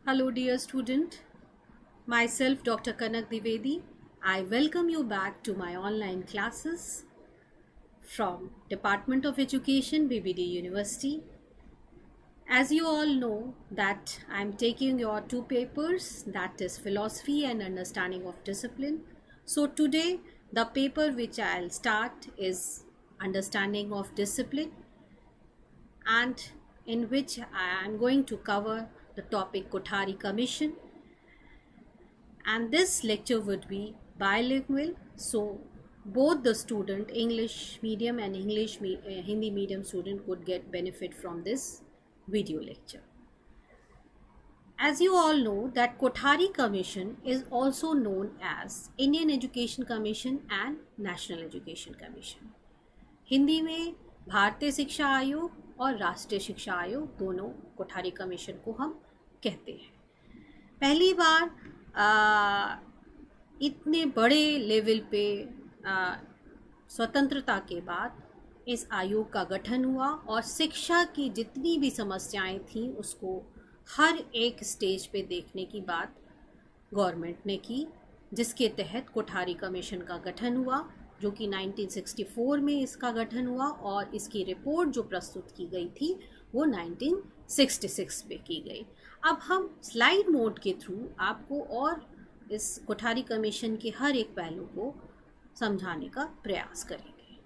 Hello, dear student. Myself, Dr. Kanak Divedi. I welcome you back to my online classes from Department of Education, BBD University. As you all know that I'm taking your two papers, that is Philosophy and Understanding of Discipline. So today, the paper which I'll start is Understanding of Discipline, and in which I am going to cover the topic Kothari Commission, and this lecture would be bilingual, so both the student English medium and Hindi medium student could get benefit from this video lecture. As you all know that Kothari Commission is also known as Indian Education Commission and National Education Commission. Hindi में भारतीय शिक्षा आयोग और राष्ट्रीय शिक्षा आयोग दोनों Kothari commission को हम कहते हैं. पहली बार इतने बड़े लेवल पे स्वतंत्रता के बाद इस आयोग का गठन हुआ और शिक्षा की जितनी भी समस्याएं थी उसको हर एक स्टेज पे देखने की बात गवर्नमेंट ने की, जिसके तहत कोठारी कमीशन का गठन हुआ, जो कि 1964 में इसका गठन हुआ और इसकी रिपोर्ट जो प्रस्तुत की गई थी वो 1966 में की गई. अब हम स्लाइड मोड के थ्रू आपको और इस कोठारी कमीशन के हर एक पहलू को समझाने का प्रयास करेंगे.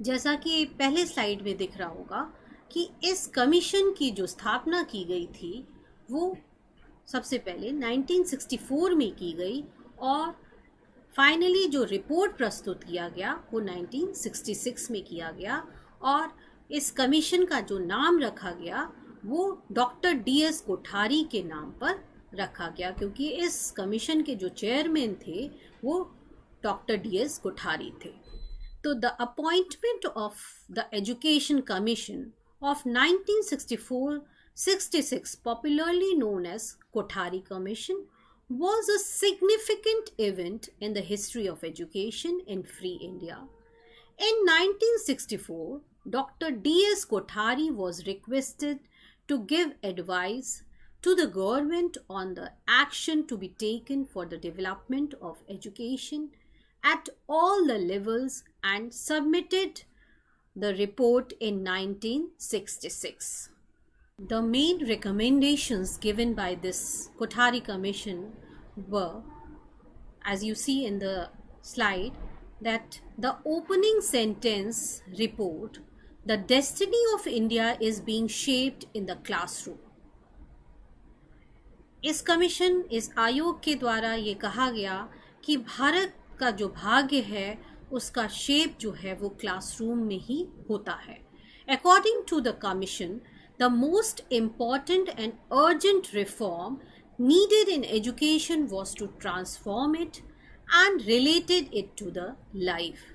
जैसा कि पहले स्लाइड में दिख रहा होगा कि इस कमीशन की जो स्थापना की गई थी वो सबसे पहले 1964 में की गई और फाइनली जो रिपोर्ट प्रस्तुत किया गया वो 1966 में किया गया. और इस कमीशन का जो नाम रखा गया वो डॉक्टर DS कोठारी के नाम पर रखा गया, क्योंकि इस कमीशन के जो चेयरमैन थे वो डॉक्टर DS कोठारी थे. तो the appointment of the education commission of 1964-66, popularly known as Kothari Commission, was a significant event in the history of education in free India. In 1964, Dr. DS Kothari was requested to give advice to the government on the action to be taken for the development of education at all the levels and submitted the report in 1966. The main recommendations given by this Kothari Commission were, as you see in the slide, that the opening sentence report, the destiny of India is being shaped in the classroom. इस commission, इस आयोग के द्वारा ये कहा गया कि भारत का जो भाग्य है उसका शेप जो है वो क्लासरूम में ही होता है. According to the commission, the most important and urgent reform needed in education was to transform it and related it to the life,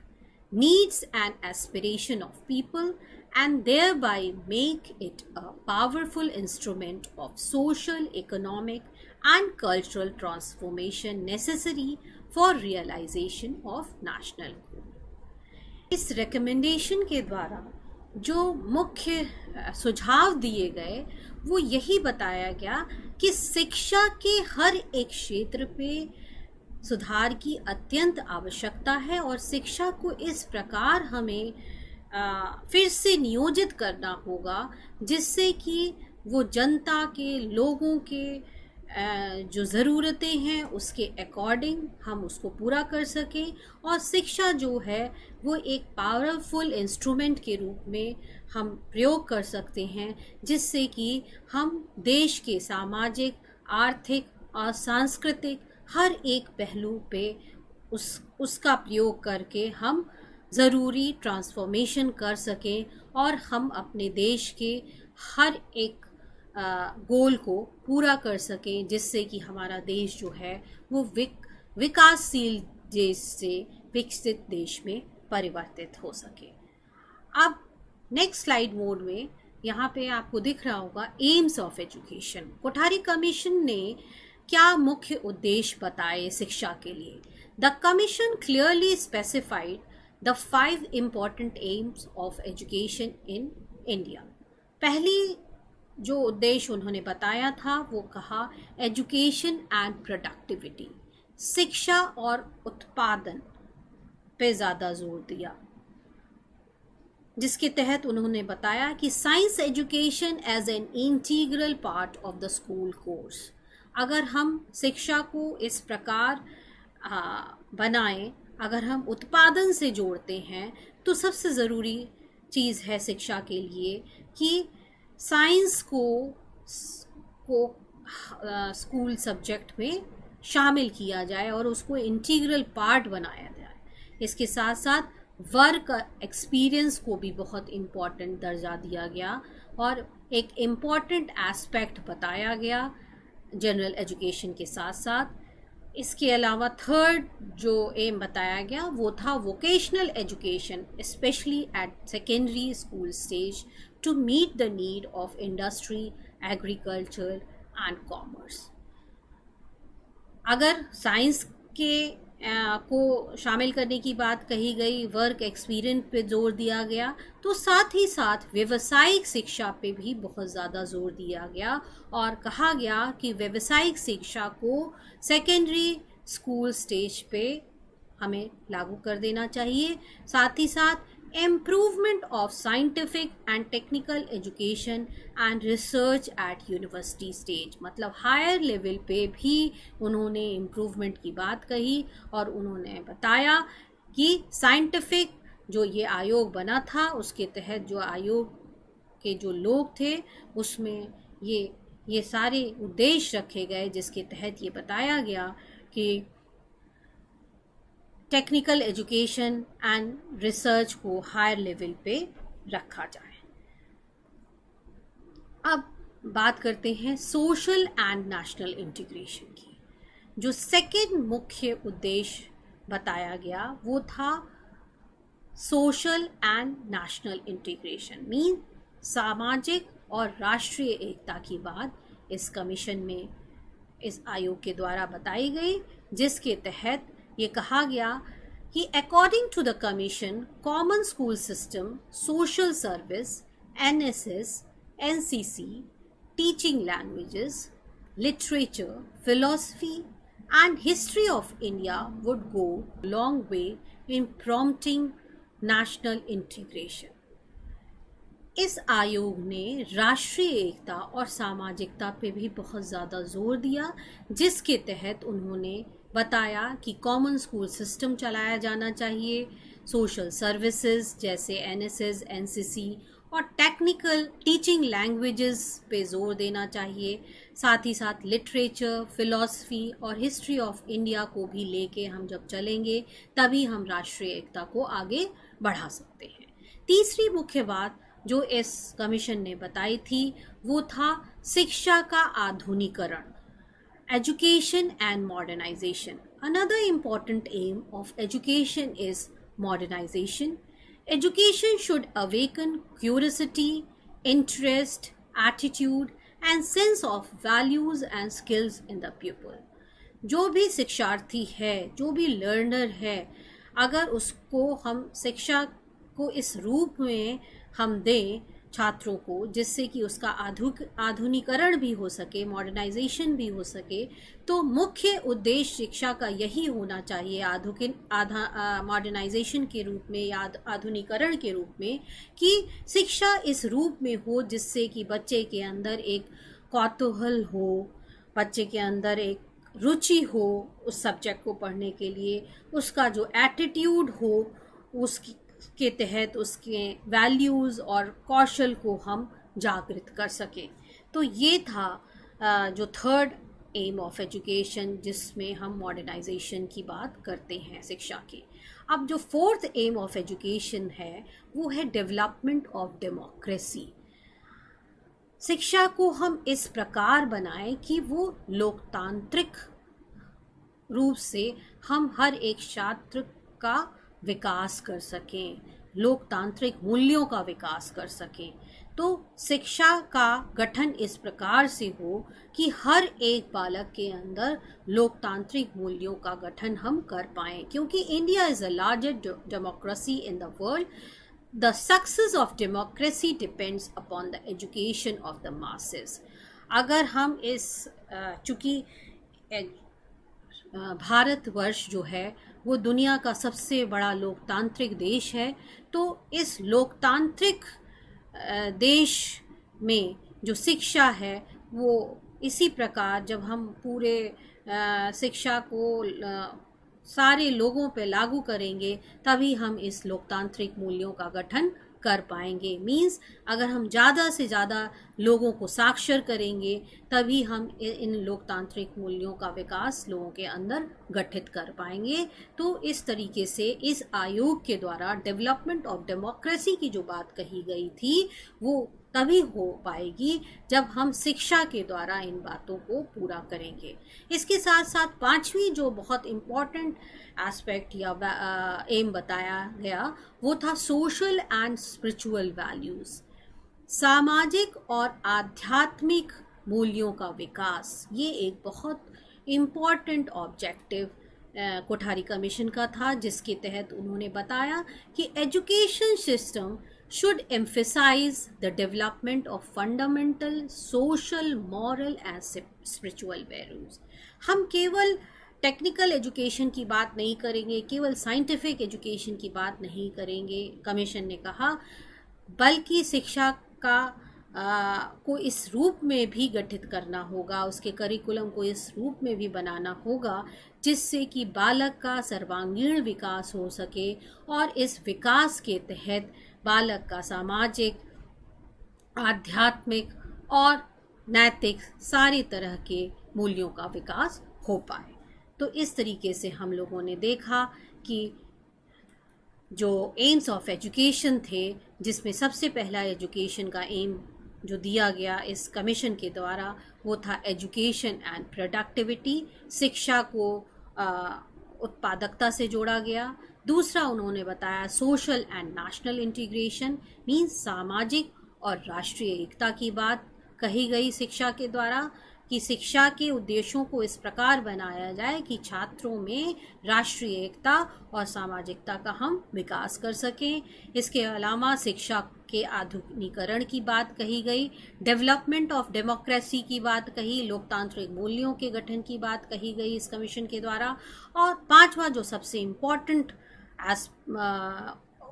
needs and aspiration of people, and thereby make it a powerful instrument of social, economic and cultural transformation necessary for realization of national goal. इस recommendation के द्वारा जो मुख्य सुझाव दिए गए वो यही बताया गया कि शिक्षा के हर एक क्षेत्र पे सुधार की अत्यंत आवश्यकता है और शिक्षा को इस प्रकार हमें फिर से नियोजित करना होगा जिससे कि वो जनता के, लोगों के जो ज़रूरतें हैं उसके अकॉर्डिंग हम उसको पूरा कर सकें और शिक्षा जो है वो एक पावरफुल इंस्ट्रूमेंट के रूप में हम प्रयोग कर सकते हैं, जिससे कि हम देश के सामाजिक, आर्थिक और सांस्कृतिक हर एक पहलू पे उसका प्रयोग करके हम ज़रूरी ट्रांसफॉर्मेशन कर सकें और हम अपने देश के हर एक गोल को पूरा कर सकें, जिससे कि हमारा देश जो है वो विकासशील देश से विकसित देश में परिवर्तित हो सके. अब नेक्स्ट स्लाइड मोड में यहाँ पे आपको दिख रहा होगा AIIMS of education. Kothari commission ने क्या मुख्य उद्देश्य बताए शिक्षा के लिए. The commission clearly specified the 5 important aims of education in India. पहली जो उद्देश्य उन्होंने बताया था वो कहा एजुकेशन एंड प्रोडक्टिविटी, शिक्षा और उत्पादन पे ज़्यादा जोर दिया, जिसके तहत उन्होंने बताया कि science education as an integral part of the school course. अगर हम शिक्षा को इस प्रकार बनाएं, अगर हम उत्पादन से जोड़ते हैं तो सबसे ज़रूरी चीज़ है शिक्षा के लिए कि साइंस को स्कूल सब्जेक्ट में शामिल किया जाए और उसको इंटीग्रल पार्ट बनाया जाए। इसके साथ साथ वर्क एक्सपीरियंस को भी बहुत इम्पॉर्टेंट दर्जा दिया गया और एक इम्पॉर्टेंट एस्पेक्ट बताया गया जनरल एजुकेशन के साथ साथ। इसके अलावा थर्ड जो एम बताया गया वो था vocational education, specially at secondary school stage, to meet the need of industry, agriculture and commerce. अगर साइंस के को शामिल करने की बात कही गई, वर्क एक्सपीरियंस पे जोर दिया गया, तो साथ ही साथ व्यावसायिक शिक्षा पे भी बहुत ज़्यादा जोर दिया गया और कहा गया कि व्यावसायिक शिक्षा को सेकेंडरी स्कूल स्टेज पे हमें लागू कर देना चाहिए। साथ ही साथ improvement of scientific and technical education and research eight university stage, मतलब हायर लेवल पे भी उन्होंने इम्प्रूवमेंट की बात कही और उन्होंने बताया कि साइंटिफिक जो ये आयोग बना था उसके तहत जो आयोग के जो लोग थे उसमें ये सारे उद्देश्य रखे गए, जिसके तहत ये बताया गया कि टेक्निकल एजुकेशन एंड रिसर्च को हायर लेवल पे रखा जाए। अब बात करते हैं सोशल एंड नेशनल इंटीग्रेशन की। जो सेकेंड मुख्य उद्देश्य बताया गया वो था social and national integration, mean सामाजिक और राष्ट्रीय एकता की बात इस कमीशन में, इस आयोग के द्वारा बताई गई, जिसके तहत ये कहा गया कि according to the commission common school system, social service, NSS, NCC, teaching languages, literature, philosophy and history of India would go long way in prompting national integration. इस आयोग ने राष्ट्रीय एकता और सामाजिकता पे भी बहुत ज़्यादा जोर दिया, जिसके तहत उन्होंने बताया कि कॉमन स्कूल सिस्टम चलाया जाना चाहिए, सोशल सर्विसेज जैसे एनएसएस, एनसीसी और टेक्निकल टीचिंग लैंग्वेजेस पे जोर देना चाहिए। साथ ही साथ लिटरेचर, फिलॉसफी और हिस्ट्री ऑफ इंडिया को भी लेके हम जब चलेंगे तभी हम राष्ट्रीय एकता को आगे बढ़ा सकते हैं। तीसरी मुख्य बात जो इस कमीशन ने बताई थी वो था शिक्षा का आधुनिकरण, education and modernization. Another important aim of education is modernization. Education should awaken curiosity, interest, attitude and sense of values and skills in the pupil. जो भी शिक्षार्थी है, जो भी लर्नर है, अगर उसको हम शिक्षा को इस रूप में हम दें छात्रों को जिससे कि उसका आधुनिकरण भी हो सके, मॉडर्नाइजेशन भी हो सके, तो मुख्य उद्देश्य शिक्षा का यही होना चाहिए मॉडर्नाइजेशन के रूप में या आधुनिकरण के रूप में, कि शिक्षा इस रूप में हो जिससे कि बच्चे के अंदर एक कौतूहल हो, बच्चे के अंदर एक रुचि हो उस सब्जेक्ट को पढ़ने के लिए, उसका जो एटीट्यूड हो उसकी के तहत उसके वैल्यूज़ और कौशल को हम जागृत कर सकें। तो ये था जो थर्ड एम ऑफ एजुकेशन जिसमें हम मॉडर्नाइजेशन की बात करते हैं शिक्षा की। अब जो फोर्थ एम ऑफ एजुकेशन है वो है डेवलपमेंट ऑफ डेमोक्रेसी। शिक्षा को हम इस प्रकार बनाएं कि वो लोकतांत्रिक रूप से हम हर एक छात्र का विकास कर सकें, लोकतांत्रिक मूल्यों का विकास कर सकें। तो शिक्षा का गठन इस प्रकार से हो कि हर एक बालक के अंदर लोकतांत्रिक मूल्यों का गठन हम कर पाएं, क्योंकि India is the largest democracy in the world the success of democracy depends upon the education of the masses. अगर हम इस चूँकि भारतवर्ष जो है वो दुनिया का सबसे बड़ा लोकतांत्रिक देश है, तो इस लोकतांत्रिक देश में जो शिक्षा है वो इसी प्रकार जब हम पूरे शिक्षा को सारे लोगों पे लागू करेंगे तभी हम इस लोकतांत्रिक मूल्यों का गठन कर पाएंगे। मीन्स अगर हम ज़्यादा से ज़्यादा लोगों को साक्षर करेंगे तभी हम इन लोकतांत्रिक मूल्यों का विकास लोगों के अंदर गठित कर पाएंगे। तो इस तरीके से इस आयोग के द्वारा डेवलपमेंट ऑफ डेमोक्रेसी की जो बात कही गई थी वो तभी हो पाएगी जब हम शिक्षा के द्वारा इन बातों को पूरा करेंगे। इसके साथ साथ पांचवी जो बहुत इम्पॉर्टेंट एस्पेक्ट या एम बताया गया वो था सोशल एंड स्पिरिचुअल वैल्यूज़, सामाजिक और आध्यात्मिक मूल्यों का विकास। ये एक बहुत इम्पॉर्टेंट ऑब्जेक्टिव कोठारी कमीशन का था, जिसके तहत उन्होंने बताया कि education system should emphasize the development of fundamental social, moral and spiritual values। हम केवल टेक्निकल एजुकेशन की बात नहीं करेंगे, केवल साइंटिफिक एजुकेशन की बात नहीं करेंगे, कमीशन ने कहा, बल्कि शिक्षा का को इस रूप में भी गठित करना होगा, उसके करिकुलम को इस रूप में भी बनाना होगा जिससे कि बालक का सर्वांगीण विकास हो सके और इस विकास के तहत बालक का सामाजिक, आध्यात्मिक और नैतिक सारी तरह के मूल्यों का विकास हो पाए। तो इस तरीके से हम लोगों ने देखा कि जो एम्स ऑफ एजुकेशन थे, जिसमें सबसे पहला एजुकेशन का एम जो दिया गया इस कमीशन के द्वारा वो था एजुकेशन एंड प्रोडक्टिविटी, शिक्षा को उत्पादकता से जोड़ा गया। दूसरा उन्होंने बताया social and national integration, means सामाजिक और राष्ट्रीय एकता की बात कही गई शिक्षा के द्वारा, कि शिक्षा के उद्देश्यों को इस प्रकार बनाया जाए कि छात्रों में राष्ट्रीय एकता और सामाजिकता का हम विकास कर सकें। इसके अलावा शिक्षा के आधुनिकीकरण की बात कही गई, डेवलपमेंट ऑफ डेमोक्रेसी की बात कही, लोकतांत्रिक मूल्यों के गठन की बात कही गई इस कमीशन के द्वारा। और पांचवा जो सबसे इम्पोर्टेंट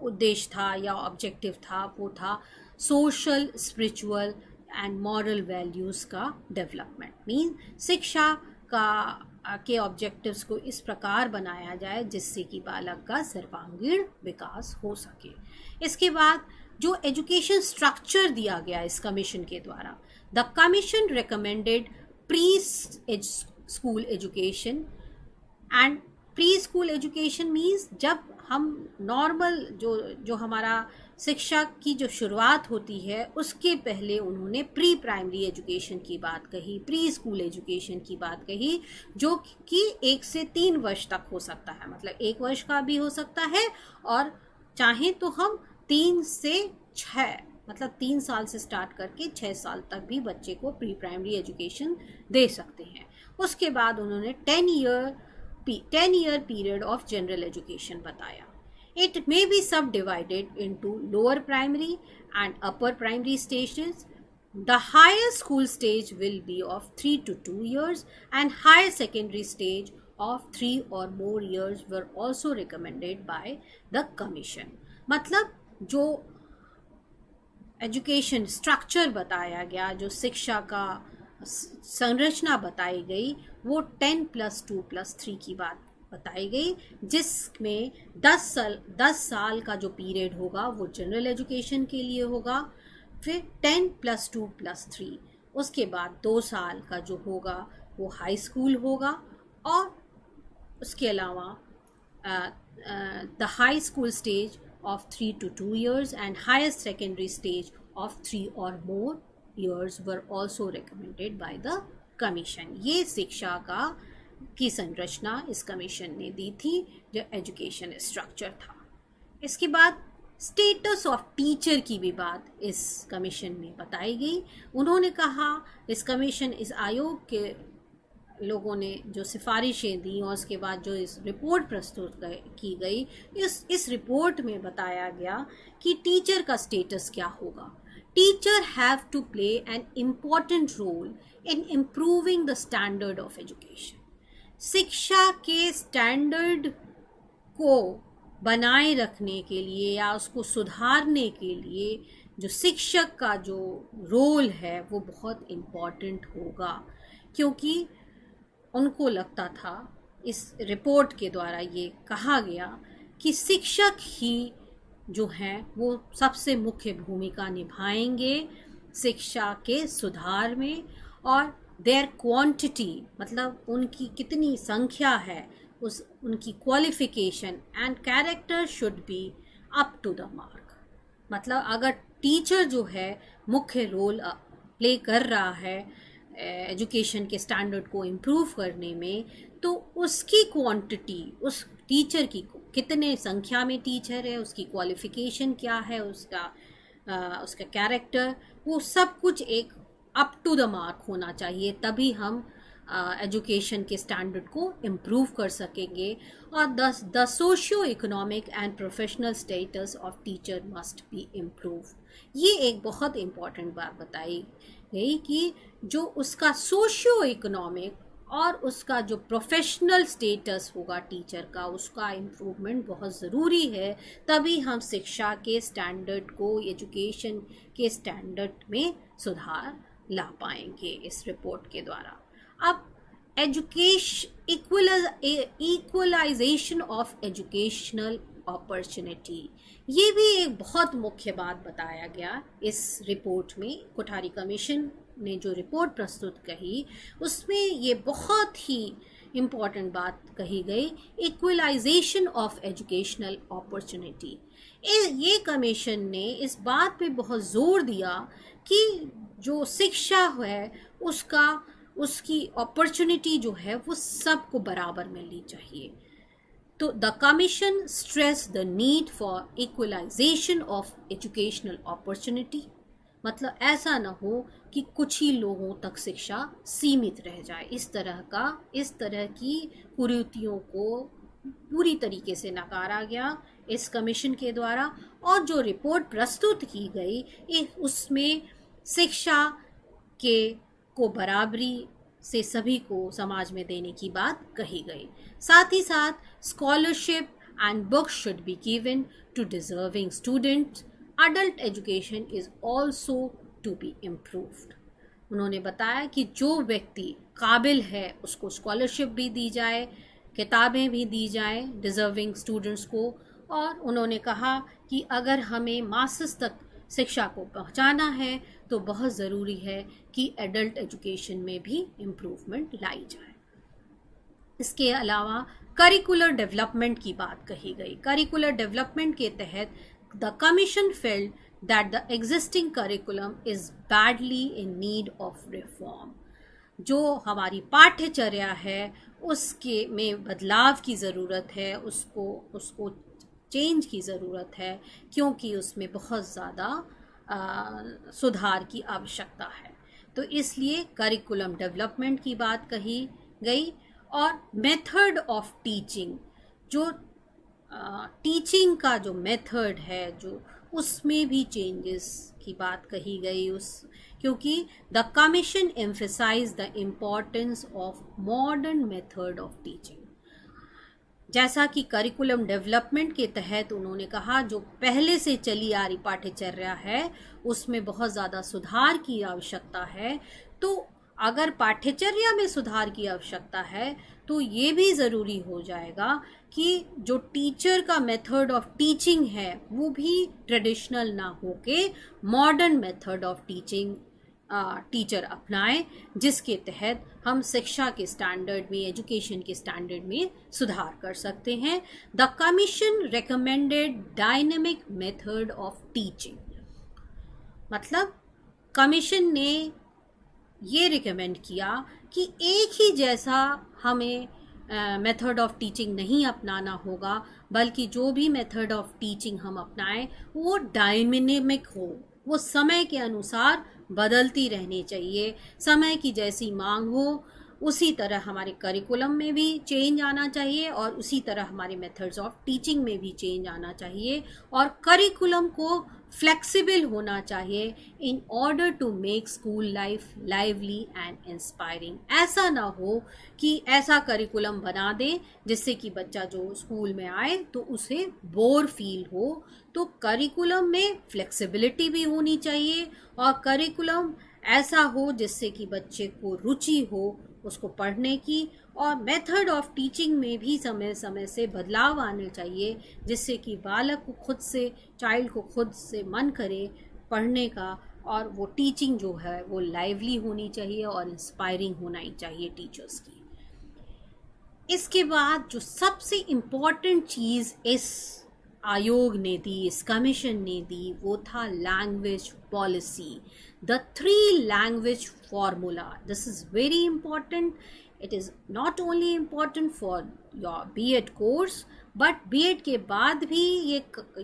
उद्देश्य था या ऑब्जेक्टिव था वो था social, spiritual and moral values का डेवलपमेंट। मीन शिक्षा के ऑब्जेक्टिव्स को इस प्रकार बनाया जाए जिससे कि बालक का सर्वांगीण विकास हो सके। इसके बाद जो एजुकेशन स्ट्रक्चर दिया गया इस कमीशन के द्वारा, the commission recommended pre school education and pre school education means जब हम नॉर्मल जो हमारा शिक्षा की जो शुरुआत होती है उसके पहले उन्होंने प्री प्राइमरी एजुकेशन की बात कही, प्री स्कूल एजुकेशन की बात कही, जो कि 1 से 3 वर्ष तक हो सकता है, मतलब 1 वर्ष का भी हो सकता है और चाहे तो हम 3 से 6 मतलब 3 साल से स्टार्ट करके 6 साल तक भी बच्चे को प्री प्राइमरी एजुकेशन दे सकते हैं। उसके बाद उन्होंने 10 year period of general education बताया। It may be subdivided into lower primary and upper primary stages. The higher school stage will be of 3 to 2 years and higher secondary stage of 3 or more years were also recommended by the commission। मतलब जो education structure बताया गया, जो शिक्षा का संरचना बताई गई वो 10+2+3 की बात बताई गई, जिसमें 10 साल का जो पीरियड होगा वो जनरल एजुकेशन के लिए होगा, फिर 10+2+3 उसके बाद 2 साल का जो होगा वो हाई स्कूल होगा, और उसके अलावा the high school stage of 3 to 2 years and highest secondary stage of 3 or more years were also recommended by the commission। ये शिक्षा की संरचना इस कमीशन ने दी थी जो एजुकेशन स्ट्रक्चर था। इसके बाद स्टेटस ऑफ टीचर की भी बात इस कमीशन में बताई गई। उन्होंने कहा, इस कमीशन इस आयोग के लोगों ने जो सिफारिशें दी और उसके बाद जो इस रिपोर्ट प्रस्तुत की गई, इस रिपोर्ट में बताया गया कि टीचर का स्टेटस क्या होगा. Teacher have to play an important role in improving the standard of education. शिक्षा के स्टैंडर्ड को बनाए रखने के लिए या उसको सुधारने के लिए जो शिक्षक का जो रोल है वो बहुत इम्पॉर्टेंट होगा, क्योंकि उनको लगता था, इस रिपोर्ट के द्वारा ये कहा गया कि शिक्षक ही जो हैं वो सबसे मुख्य भूमिका निभाएंगे शिक्षा के सुधार में. और देयर क्वांटिटी मतलब उनकी कितनी संख्या है, उनकी qualification and character should be up to the mark. मतलब अगर टीचर जो है मुख्य रोल प्ले कर रहा है एजुकेशन के स्टैंडर्ड को इम्प्रूव करने में, तो उसकी क्वांटिटी, उस टीचर की कितने संख्या में टीचर है, उसकी क्वालिफिकेशन क्या है, उसका कैरेक्टर, वो सब कुछ एक अप टू द मार्क होना चाहिए. तभी हम एजुकेशन के स्टैंडर्ड को इम्प्रूव कर सकेंगे. और the socio economic and professional status of teacher must be improve. ये एक बहुत इम्पॉर्टेंट बात बताई गई कि जो उसका सोशियो इकोनॉमिक और उसका जो प्रोफेशनल स्टेटस होगा टीचर का, उसका इम्प्रूवमेंट बहुत ज़रूरी है. तभी हम शिक्षा के स्टैंडर्ड को, एजुकेशन के स्टैंडर्ड में सुधार ला पाएंगे इस रिपोर्ट के द्वारा. अब इक्वलाइजेशन ऑफ एजुकेशनल अपॉर्चुनिटी, ये भी एक बहुत मुख्य बात बताया गया इस रिपोर्ट में. कोठारी कमीशन ने जो रिपोर्ट प्रस्तुत कही उसमें ये बहुत ही इम्पॉर्टेंट बात कही गई, इक्वलाइजेशन ऑफ एजुकेशनल अपॉर्चुनिटी. ये कमीशन ने इस बात पे बहुत ज़ोर दिया कि जो शिक्षा है उसकी अपॉर्चुनिटी जो है वो सबको बराबर मिलनी चाहिए. तो the commission stress the need for equalization of educational opportunity. मतलब ऐसा ना हो कि कुछ ही लोगों तक शिक्षा सीमित रह जाए. इस तरह की कुरीतियों को पूरी तरीके से नकारा गया इस कमीशन के द्वारा. और जो रिपोर्ट प्रस्तुत की गई उसमें शिक्षा को बराबरी से सभी को समाज में देने की बात कही गई. साथ ही साथ scholarship and books should be given to deserving students. Adult education is also to be improved. उन्होंने बताया कि जो व्यक्ति काबिल है उसको स्कॉलरशिप भी दी जाए, किताबें भी दी जाए डिजर्विंग स्टूडेंट्स को. और उन्होंने कहा कि अगर हमें मास्टर्स तक शिक्षा को पहुंचाना है तो बहुत ज़रूरी है कि एडल्ट एजुकेशन में भी इम्प्रूवमेंट लाई जाए. इसके अलावा करिकुलर डेवलपमेंट की बात कही गई. करिकुलर डेवलपमेंट के तहत the commission failed that the existing curriculum is badly in need of reform. जो हमारी पाठ्यचर्या है उसके में बदलाव की ज़रूरत है, उसको चेंज की ज़रूरत है, क्योंकि उसमें बहुत ज़्यादा सुधार की आवश्यकता है. तो इसलिए करिकुलम डेवलपमेंट की बात कही गई. और मेथड ऑफ टीचिंग, जो टीचिंग का जो मेथड है जो उसमें भी चेंजेस की बात कही गई. क्योंकि the commission emphasize the importance of modern method of teaching. जैसा कि करिकुलम डेवलपमेंट के तहत उन्होंने कहा जो पहले से चली आ रही पाठ्यचर्या है उसमें बहुत ज़्यादा सुधार की आवश्यकता है. तो अगर पाठ्यचर्या में सुधार की आवश्यकता है तो ये भी ज़रूरी हो जाएगा कि जो टीचर का मेथड ऑफ टीचिंग है वो भी ट्रेडिशनल ना होके modern method of teaching teacher अपनाएं, जिसके तहत हम शिक्षा के स्टैंडर्ड में, एजुकेशन के स्टैंडर्ड में सुधार कर सकते हैं. The commission recommended dynamic method of teaching. मतलब कमीशन ने ये रिकमेंड किया कि एक ही जैसा हमें मेथड ऑफ टीचिंग नहीं अपनाना होगा, बल्कि जो भी मेथड ऑफ टीचिंग हम अपनाएं वो डायनेमिक हो, वो समय के अनुसार बदलती रहनी चाहिए. समय की जैसी मांग हो उसी तरह हमारे करिकुलम में भी चेंज आना चाहिए और उसी तरह हमारे मेथड्स ऑफ टीचिंग में भी चेंज आना चाहिए और करिकुलम को फ्लेक्सिबल होना चाहिए in order to make school life lively and inspiring. ऐसा ना हो कि ऐसा करिकुलम बना दे जिससे कि बच्चा जो स्कूल में आए तो उसे बोर फील हो। तो करिकुलम में फ्लेक्सिबिलिटी भी होनी चाहिए और करिकुलम ऐसा हो जिससे कि बच्चे को रुचि हो उसको पढ़ने की, और मेथड ऑफ टीचिंग में भी समय समय से बदलाव आने चाहिए जिससे कि बालक को खुद से, चाइल्ड को खुद से मन करे पढ़ने का, और वो टीचिंग जो है वो लाइवली होनी चाहिए और इंस्पायरिंग होना ही चाहिए टीचर्स की। इसके बाद जो सबसे इम्पॉर्टेंट चीज़ इस आयोग ने दी, इस कमीशन ने दी, वो था language policy, the 3 language formula. This is very important. It is not only important for your BEd course but BEd के बाद भी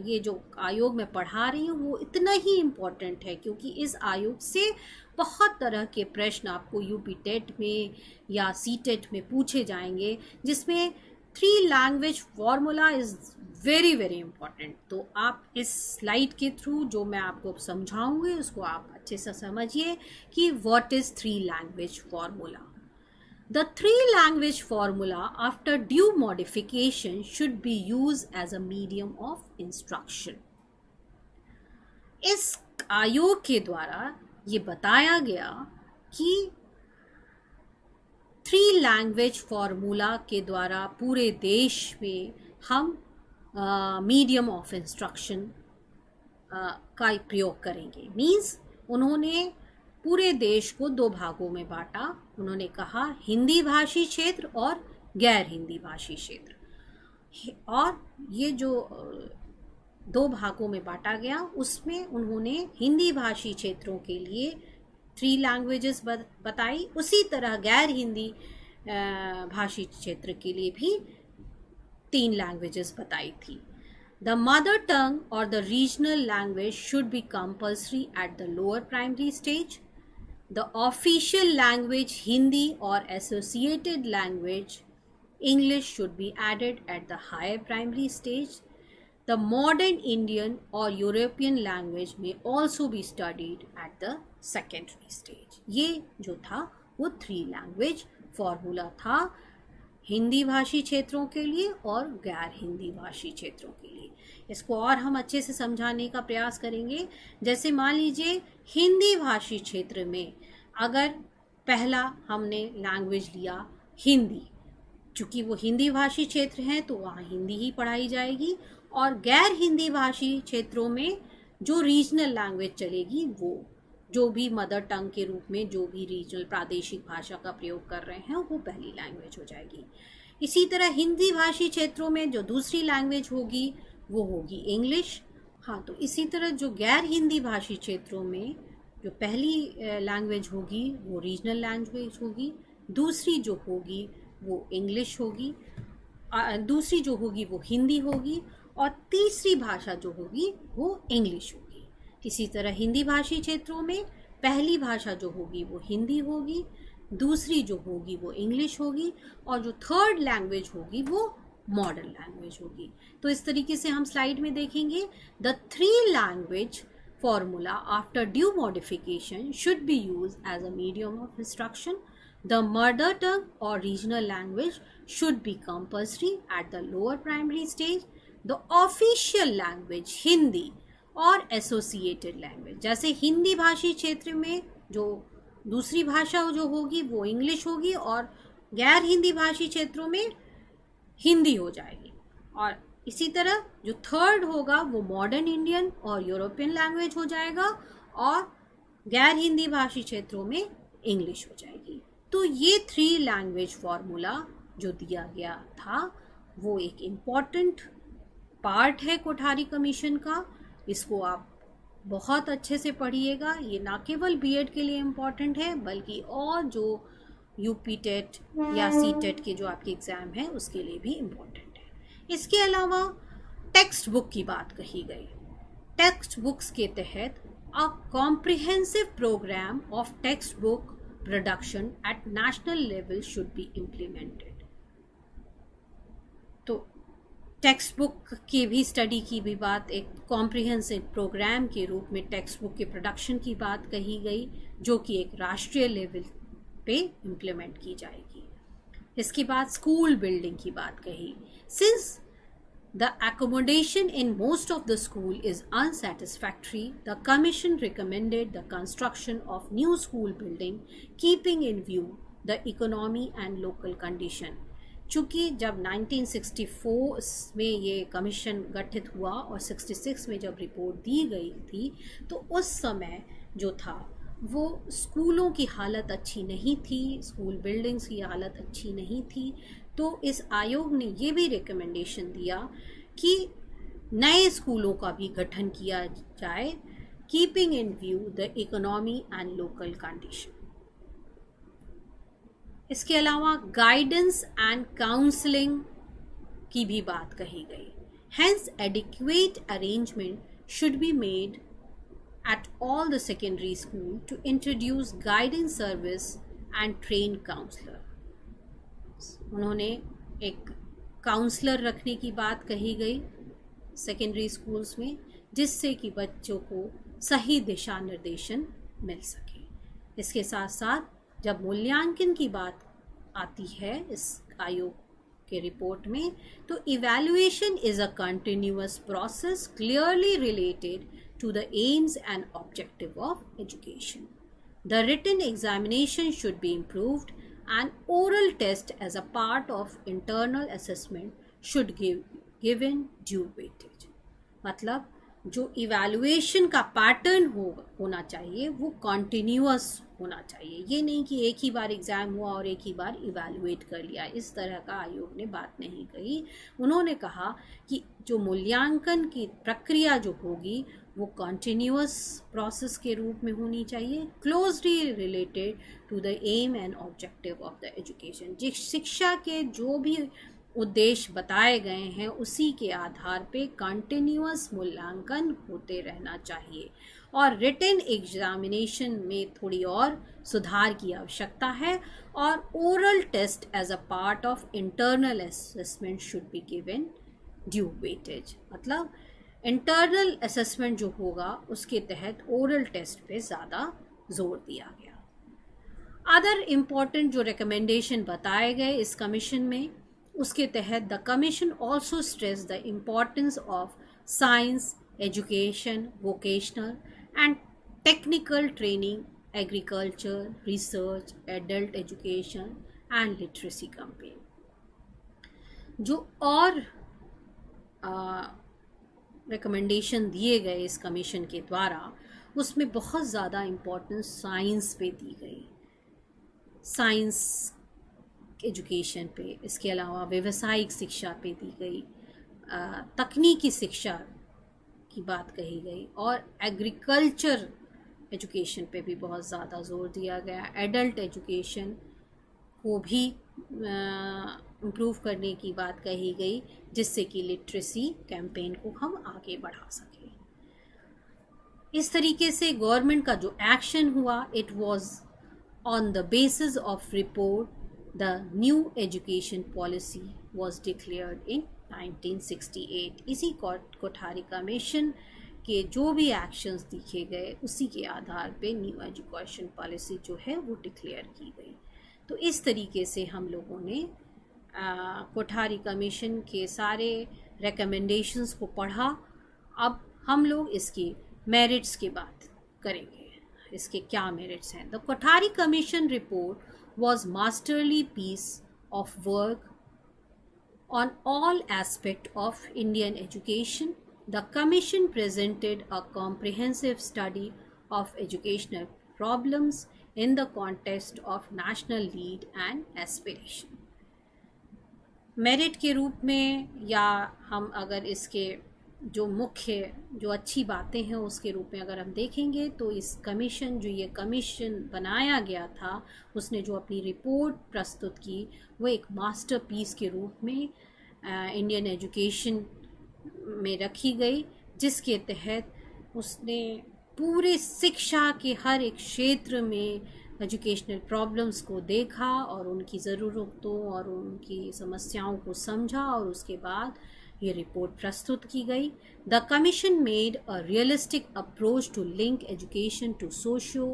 ये जो आयोग में पढ़ा रही हूँ वो इतना ही इम्पॉर्टेंट है, क्योंकि इस आयोग से बहुत तरह के प्रश्न आपको यूपी टेट में या सीटेट में पूछे जाएंगे, जिसमें 3 language formula is very very important. तो आप इस स्लाइड के थ्रू जो मैं आपको समझाऊंगी उसको आप अच्छे से समझिए कि what is 3 language formula. The 3 language formula after due modification should be used as a medium of instruction. इस आयोग के द्वारा ये बताया गया कि 3 लैंग्वेज फॉर्मूला के द्वारा पूरे देश में हम मीडियम ऑफ इंस्ट्रक्शन का प्रयोग करेंगे। मीन्स उन्होंने पूरे देश को 2 भागों में बांटा। उन्होंने कहा हिंदी भाषी क्षेत्र और गैर हिंदी भाषी क्षेत्र, और ये जो 2 भागों में बांटा गया उसमें उन्होंने हिंदी भाषी क्षेत्रों के लिए 3 लैंग्वेजेस बताई, उसी तरह गैर हिंदी भाषी क्षेत्र के लिए भी 3 लैंग्वेजेस बताई थी। The mother tongue or the regional language should be compulsory at the lower primary stage. The official language Hindi or associated language English should be added at the higher primary stage. The modern Indian or European language may also be studied at the secondary stage. ये जो था वो 3 language formula था हिंदी भाषी क्षेत्रों के लिए और गैर हिंदी भाषी क्षेत्रों के लिए। इसको और हम अच्छे से समझाने का प्रयास करेंगे। जैसे मान लीजिए हिंदी भाषी क्षेत्र में अगर पहला हमने लैंग्वेज लिया हिंदी, चूँकि वो हिंदी भाषी क्षेत्र हैं तो वहाँ हिंदी ही पढ़ाई जाएगी, और गैर हिंदी भाषी क्षेत्रों में जो रीजनल लैंग्वेज चलेगी वो जो भी मदर टंग के रूप में जो भी रीजनल प्रादेशिक भाषा का प्रयोग कर रहे हैं वो पहली लैंग्वेज हो जाएगी। इसी तरह हिंदी भाषी क्षेत्रों में जो दूसरी लैंग्वेज होगी वो होगी इंग्लिश। हाँ, तो इसी तरह जो गैर हिंदी भाषी क्षेत्रों में जो पहली लैंग्वेज होगी वो रीजनल लैंग्वेज होगी, दूसरी जो होगी वो इंग्लिश होगी, दूसरी जो होगी वो हिंदी होगी, और तीसरी भाषा जो होगी वो इंग्लिश होगी। इसी तरह हिंदी भाषी क्षेत्रों में पहली भाषा जो होगी वो हिंदी होगी, दूसरी जो होगी वो इंग्लिश होगी, और जो थर्ड लैंग्वेज होगी वो मॉडर्न लैंग्वेज होगी। तो इस तरीके से हम स्लाइड में देखेंगे the 3 language formula after due modification should be use as a medium of instruction. The mother tongue or regional language should be compulsory at the lower primary stage. The official language Hindi और associated language, जैसे हिंदी भाषी क्षेत्र में जो दूसरी भाषा जो होगी वो इंग्लिश होगी और गैर हिंदी भाषी क्षेत्रों में हिंदी हो जाएगी, और इसी तरह जो थर्ड होगा वो मॉडर्न इंडियन और यूरोपियन लैंग्वेज हो जाएगा, और गैर हिंदी भाषी क्षेत्रों में इंग्लिश हो जाएगी। तो ये 3 लैंग्वेज फॉर्मूला जो दिया गया था वो एक इम्पॉर्टेंट पार्ट है कोठारी कमीशन का। इसको आप बहुत अच्छे से पढ़िएगा। ये ना केवल बीएड के लिए इम्पॉर्टेंट है बल्कि और जो यूपी टेट या सी टेट के जो आपके एग्ज़ाम है उसके लिए भी इम्पॉर्टेंट है। इसके अलावा टेक्स्ट बुक की बात कही गई। टेक्स्ट बुक्स के तहत a comprehensive programme of text book production at national level should be implemented. तो टेक्स्ट बुक की भी स्टडी की भी बात, एक कॉम्प्रिहेंसिव प्रोग्राम के रूप में टेक्स्ट बुक के प्रोडक्शन की बात कही गई, जो कि एक राष्ट्रीय लेवल पे इम्प्लीमेंट की जाएगी। इसके बाद स्कूल बिल्डिंग की बात कही। Since the accommodation in most of the school is unsatisfactory, the commission recommended the construction of new school building keeping in view the economy and local condition. चूँकि जब 1964 में ये कमीशन गठित हुआ और 66 में जब रिपोर्ट दी गई थी, तो उस समय जो था वो स्कूलों की हालत अच्छी नहीं थी, स्कूल बिल्डिंग्स की हालत अच्छी नहीं थी। तो इस आयोग ने ये भी रिकमेंडेशन दिया कि नए स्कूलों का भी गठन किया जाए, keeping in view the economy and local condition. इसके अलावा गाइडेंस एंड काउंसलिंग की भी बात कही गई। Hence adequate arrangement should be made at all the secondary school to introduce guidance service and train counselor. उन्होंने एक काउंसलर रखने की बात कही गई सेकेंडरी स्कूल्स में, जिससे कि बच्चों को सही दिशा निर्देशन मिल सके। इसके साथ साथ जब मूल्यांकन की बात आती है इस आयोग के रिपोर्ट में, तो evaluation is a continuous process clearly related to the aims and objective of education. The written examination should be improved and oral test as a part of internal assessment should given due weightage. मतलब जो evaluation का pattern होना चाहिए वो continuous होना चाहिए। ये नहीं कि एक ही बार एग्ज़ाम हुआ और एक ही बार इवैल्यूएट कर लिया, इस तरह का आयोग ने बात नहीं कही। उन्होंने कहा कि जो मूल्यांकन की प्रक्रिया जो होगी वो कॉन्टिन्यूअस प्रोसेस के रूप में होनी चाहिए, closely related to the aim and objective of the education. जिस शिक्षा के जो भी उद्देश्य बताए गए हैं उसी के आधार पे कंटिन्यूअस मूल्यांकन होते रहना चाहिए। और रिटन एग्जामिनेशन में थोड़ी और सुधार की आवश्यकता है, और oral test as a part of internal assessment should be given due weightage. मतलब इंटरनल असेसमेंट जो होगा उसके तहत ओरल टेस्ट पे ज़्यादा जोर दिया गया। अदर इम्पॉर्टेंट जो रिकमेंडेशन बताए गए इस कमीशन में, उसके तहत the commission also stress the importance of science education, vocational and technical training, agriculture, research, adult education and literacy campaign. जो और रिकमेंडेशन दिए गए इस कमीशन के द्वारा, उसमें बहुत ज़्यादा इम्पोर्टेंस साइंस पे दी गई, साइंस एजुकेशन पे। इसके अलावा व्यावसायिक शिक्षा पे दी गई, तकनीकी शिक्षा की बात कही गई, और एग्रीकल्चर एजुकेशन पे भी बहुत ज़्यादा जोर दिया गया। एडल्ट एजुकेशन को भी इम्प्रूव करने की बात कही गई, जिससे कि लिटरेसी कैंपेन को हम आगे बढ़ा सकें। इस तरीके से गवर्नमेंट का जो एक्शन हुआ, it was on the basis of report the new education policy was declared इन 1968। इसी कोठारी कमीशन के जो भी एक्शंस दिखे गए उसी के आधार पे न्यू एजुकेशन पॉलिसी जो है वो डिक्लेयर की गई। तो इस तरीके से हम लोगों ने कोठारी कमीशन के सारे रिकमेंडेशंस को पढ़ा। अब हम लोग इसकी मेरिट्स की बात करेंगे, इसके क्या मेरिट्स हैं। The Kothari commission report was masterly piece of work on all aspects of Indian education. The commission presented a comprehensive study of educational problems in the context of national need and aspiration. Merit के रूप में, या हम अगर इसके जो मुख्य जो अच्छी बातें हैं उसके रूप में अगर हम देखेंगे, तो इस कमीशन जो ये कमीशन बनाया गया था उसने जो अपनी रिपोर्ट प्रस्तुत की वो एक मास्टरपीस के रूप में इंडियन एजुकेशन में रखी गई, जिसके तहत उसने पूरे शिक्षा के हर एक क्षेत्र में एजुकेशनल प्रॉब्लम्स को देखा और उनकी ज़रूरतों और उनकी समस्याओं को समझा और उसके बाद ये रिपोर्ट प्रस्तुत की गई। The commission made a realistic approach to link education to socio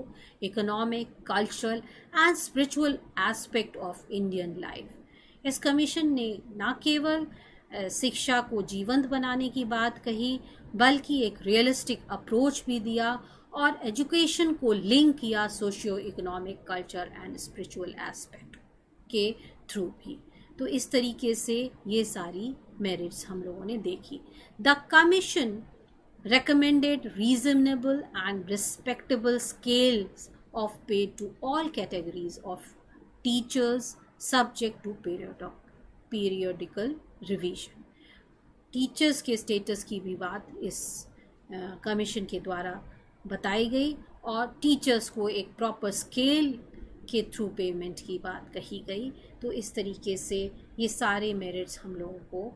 economic cultural and spiritual aspect of Indian life. इस कमीशन ने न केवल शिक्षा को जीवंत बनाने की बात कही बल्कि एक रियलिस्टिक अप्रोच भी दिया और एजुकेशन को लिंक किया socio economic culture and spiritual aspect के थ्रू भी। तो इस तरीके से ये सारी मेरिट्स हम लोगों ने देखी। The commission recommended reasonable and respectable scales of pay to all categories of teachers subject to periodical revision। Teachers के स्टेटस की भी बात इस कमीशन के द्वारा बताई गई और टीचर्स को एक प्रॉपर स्केल के थ्रू पेमेंट की बात कही गई। तो इस तरीके से ये सारे मेरिट्स हम लोगों को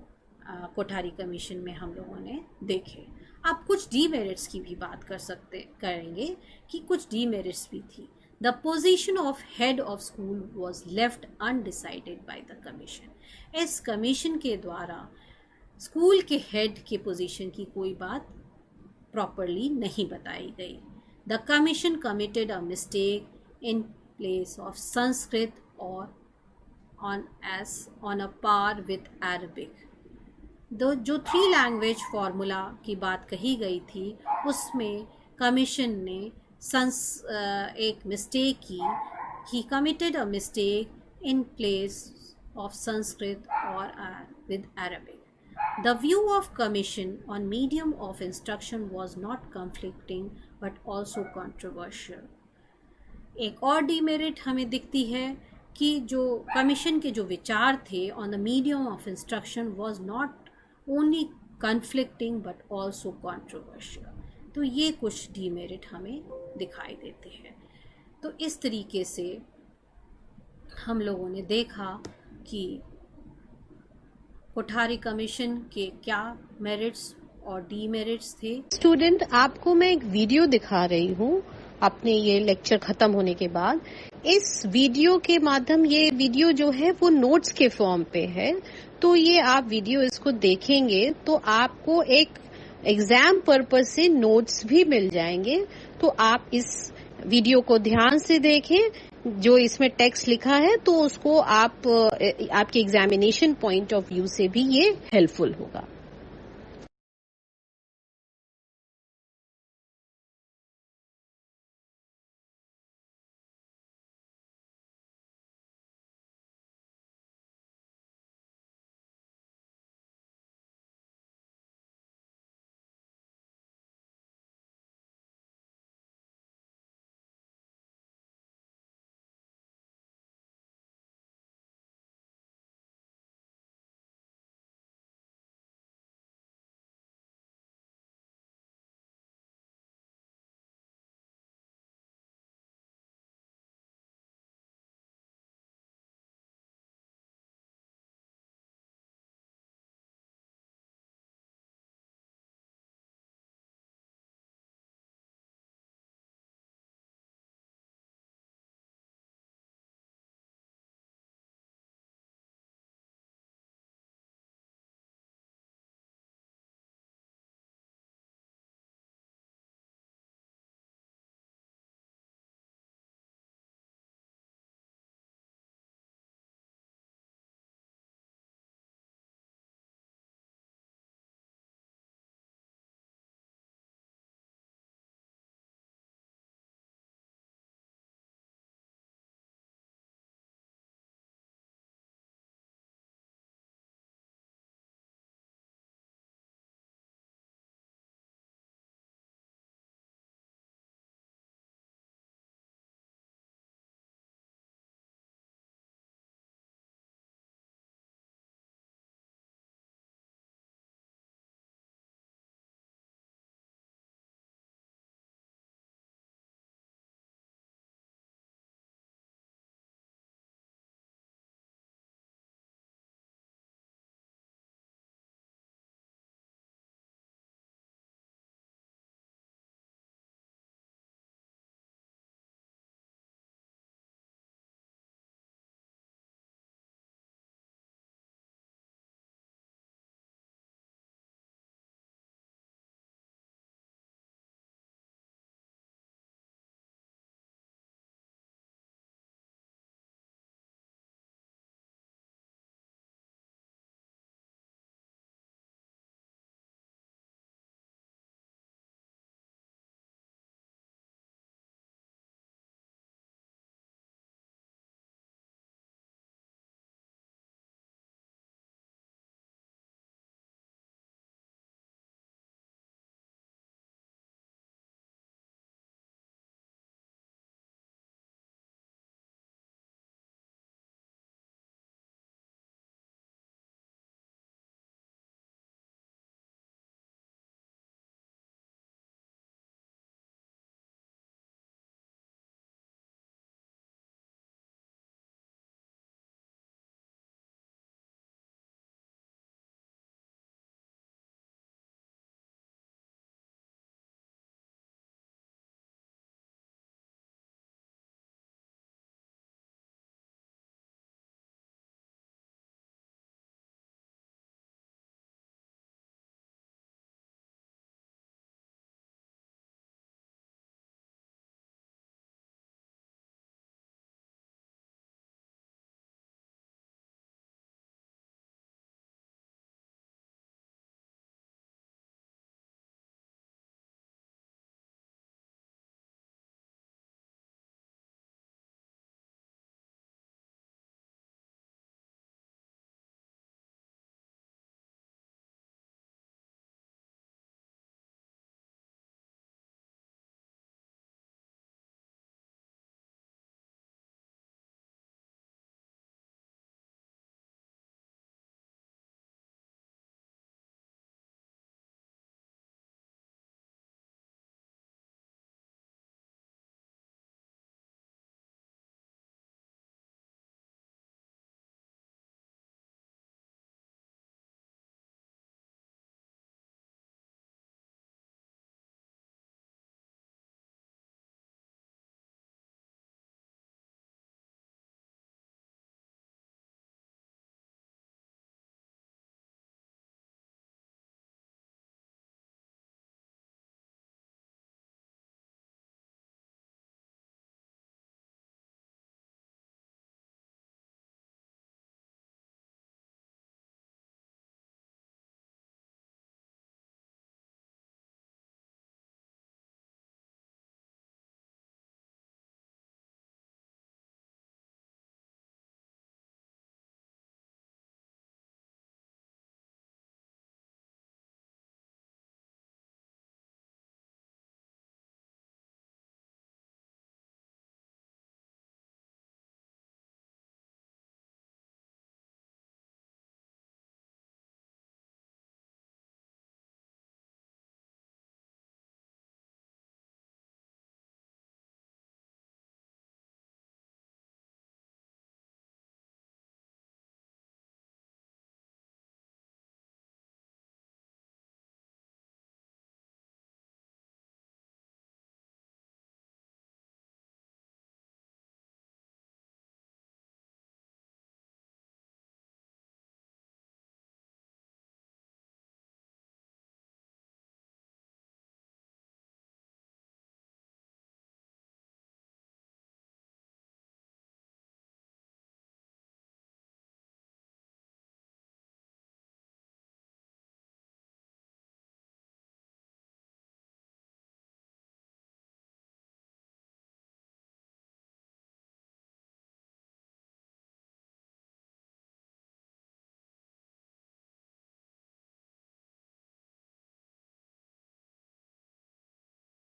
कोठारी कमीशन में हम लोगों ने देखे। अब कुछ डीमेरिट्स की भी बात करेंगे कि कुछ डीमेरिट्स भी थी। The position of head of school was left undecided by the commission. इस कमीशन के द्वारा स्कूल के हेड के पोजीशन की कोई बात प्रॉपरली नहीं बताई गई। The commission committed a mistake in place of Sanskrit or on a par with Arabic. जो 3 लैंग्वेज फार्मूला की बात कही गई थी उसमें कमीशन ने एक मिस्टेक की। He committed a mistake in place of Sanskrit or with Arabic. The view of Commission on medium of instruction was not conflicting but also controversial. एक और डिमेरिट हमें दिखती है कि जो कमीशन के जो विचार थे on the medium of instruction was not only conflicting but also controversial. तो ये कुछ डिमेरिट हमें दिखाई देते हैं। तो इस तरीके से हम लोगों ने देखा कि कोठारी कमीशन के क्या मेरिट्स और डीमेरिट्स थे। स्टूडेंट, आपको मैं एक वीडियो दिखा रही हूँ अपने ये लेक्चर खत्म होने के बाद। इस वीडियो के माध्यम, ये वीडियो जो है वो नोट्स के फॉर्म पे है, तो ये आप वीडियो इसको देखेंगे तो आपको एक एग्जाम पर्पस से नोट्स भी मिल जाएंगे। तो आप इस वीडियो को ध्यान से देखें, जो इसमें टेक्स्ट लिखा है तो उसको आप आपके एग्जामिनेशन पॉइंट ऑफ व्यू से भी ये हेल्पफुल होगा।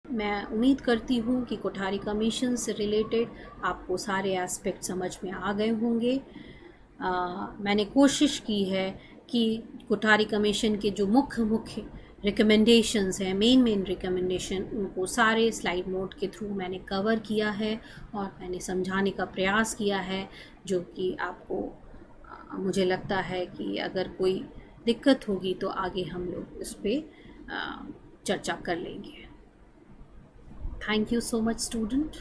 मैं उम्मीद करती हूँ कि कोठारी कमीशन से रिलेटेड आपको सारे एस्पेक्ट समझ में आ गए होंगे। मैंने कोशिश की है कि कोठारी कमीशन के जो मुख्य रिकमेंडेशंस हैं, मेन रिकमेंडेशन, उनको सारे स्लाइड नोट के थ्रू मैंने कवर किया है और मैंने समझाने का प्रयास किया है, जो कि आपको मुझे लगता है कि अगर कोई दिक्कत होगी तो आगे हम लोग इस पर चर्चा कर लेंगे। Thank you so much, student.